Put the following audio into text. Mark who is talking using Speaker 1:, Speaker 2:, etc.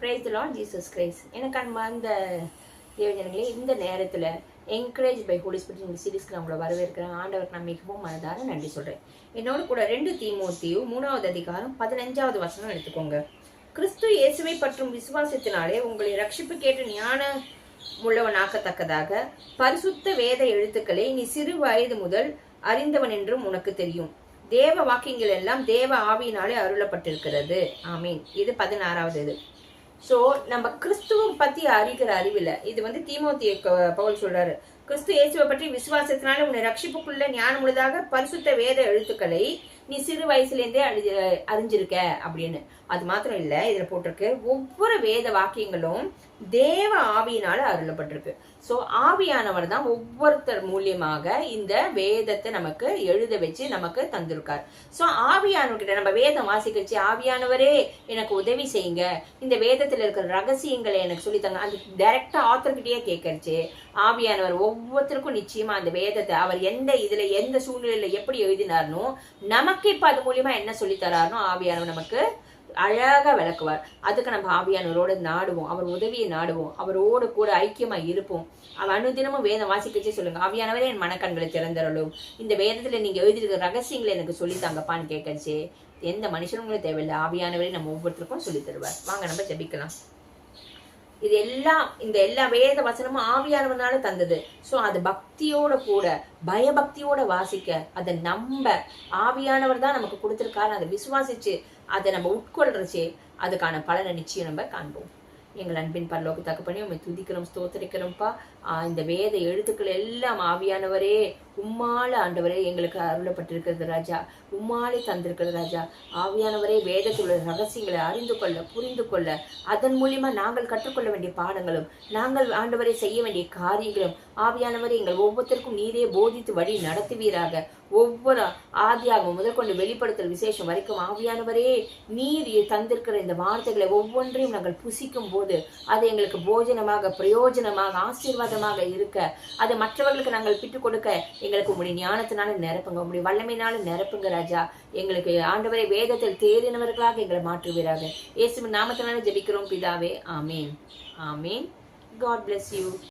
Speaker 1: Praise the Lord Jesus Christ. எனக்கு அன்பார்ந்த தேவஜனங்களே, இந்த நேரத்தில் என்கரேஜ் பை ஹோலி ஸ்பிரிட் இந்த சீரீஸ்க்கு நான் உங்களை வரவேற்கிறேன். ஆண்டவருக்கு நான் மிகவும் மனதார நன்றி சொல்கிறேன். என்னோட கூட 2 தீமோத்தேயு 3வது அதிகாரம் 15வது வசனம் எடுத்துக்கோங்க. கிறிஸ்து இயேசுவை பற்றும் விசுவாசத்தினாலே உங்களை ரட்சிப்புக்கேற்ற ஞான உள்ளவனாக்கத்தக்கதாக பரிசுத்த வேத எழுத்துக்களை நீ சிறு வயது முதல் அறிந்தவன் என்றும் உனக்கு தெரியும். தேவ வாக்கியங்கள் எல்லாம் தேவ ஆவியினாலே அருளப்பட்டிருக்கிறது. ஆமீன். இது 16வது இது. சோ நம்ம கிறிஸ்துவ பத்தி அறிகிற அறிவில இது தீமோத்தேயு பவுல் சொல்றாரு, கிறிஸ்து இயேசுவை பற்றி விசுவாசத்தினால உன்னை ரட்சிப்புக்குள்ள ஞானமுள்ளதாக பரிசுத்த வேத எழுத்துக்களை நீ சிறு வயசுல இருந்தே அறிஞ்சிருக்க அப்படின்னு. அது மாத்திரம் இல்ல, இதுல போட்டிருக்கு ஒவ்வொரு வேத வாக்கியங்களும் தேவ ஆவியினால அருளப்பட்டிருக்கு. சோ ஆவியானவர் தான் ஒவ்வொருத்தர் மூலியமாக இந்த வேதத்தை நமக்கு எழுத வச்சு நமக்கு தந்திருக்கார். சோ ஆவியானவர்கிட்ட நம்ம வேதம் வாசிக்கச்சு, ஆவியானவரே எனக்கு உதவி செய்யுங்க, இந்த வேதத்துல இருக்கிற ரகசியங்களை எனக்கு சொல்லித்தாங்க, அந்த டைரக்டா ஆத்தர்கிட்டயே கேட்கறச்சு. ஆவியானவர் ஒவ்வொருத்தருக்கும் நிச்சயமா அந்த வேதத்தை அவர் எந்த சூழ்நிலையில எப்படி எழுதினார்னோ நமக்கு இப்ப அது மூலியமா என்ன சொல்லி தராருனோ ஆவியானவர் நமக்கு அழகா விளக்குவார். அதுக்கு நம்ம ஆவியானவரோட நாடுவோம், அவர் உதவியை நாடுவோம், அவரோடு கூட ஐக்கியமா இருப்போம். அவர் அனுதினமும் வேதம் வாசிக்கச்சே சொல்லுங்க, ஆவியானவரே என் மனக்கண்களை திறந்தரலும், இந்த வேதத்துல நீங்க எழுதிருக்கிற ரகசியங்களை எனக்கு சொல்லித்தாங்கப்பான்னு கேட்கச்சு. எந்த மனுஷனுங்களும் தேவையில்லை, ஆவியானவரே நம்ம ஒவ்வொருத்தருக்கும் சொல்லி தருவார். வாங்க நம்ம ஜெபிக்கலாம். இது எல்லாம் இந்த எல்லா வேத வசனமும் ஆவியானவனால தந்தது. சோ அது பக்தியோட கூட பயபக்தியோட வாசிக்க, அதை நம்ப ஆவியானவர் தான் நமக்கு கொடுத்திருக்காரு. அதை விசுவாசிச்சு அதை நம்ம உட்கொள்றச்சே அதுக்கான பலனை நிச்சயம் நம்ம காண்போம். எங்கள் அன்பின் பரலோக தகப்பனே, உண்மை துதிக்கிறோம், ஸ்தோத்திரிக்கிறோம்ப்பா. இந்த வேத எழுத்துக்கள் எல்லாம் ஆவியானவரே உம்மால ஆண்டவரே எங்களுக்கு அருளப்பட்டிருக்கிறது ராஜா, உம்மாலே தந்திருக்கிறது ராஜா. ஆவியானவரே வேதத்துள்ள ரகசியங்களை அறிந்து கொள்ள, புரிந்து கொள்ள, அதன் மூலியமா நாங்கள் கற்றுக்கொள்ள வேண்டிய பாடங்களும் நாங்கள் ஆண்டவரை செய்ய வேண்டிய காரியங்களும் ஆவியானவரே எங்கள் ஒவ்வொருத்தருக்கும் நீரே போதித்து வழி நடத்துவீராக. ஒவ்வொரு ஆதியாகவும் முதற்கொண்டு வெளிப்படுத்தல் விசேஷம் வரைக்கும் ஆவியானவரே நீர் தந்திருக்கிற இந்த வார்த்தைகளை ஒவ்வொன்றையும் நாங்கள் புசிக்கும் போது அது எங்களுக்கு போஜனமாக, பிரயோஜனமாக, ஆசீர்வாதமாக இருக்க, அதை மற்றவர்களுக்கு நாங்கள் பிட்டுக் கொடுக்க எங்களுக்கு உங்களுடைய ஞானத்தினால நிரப்புங்க, உங்களுடைய வல்லமையினால நிரப்புங்க ராஜா. எங்களுக்கு ஆண்டவரை வேதத்தில் தேறினவர்களாக எங்களை மாற்றுவீராக. இயேசுவின் நாமத்தினால ஜெபிக்கிறோம் பிதாவே. ஆமீன். ஆமீன். God bless you.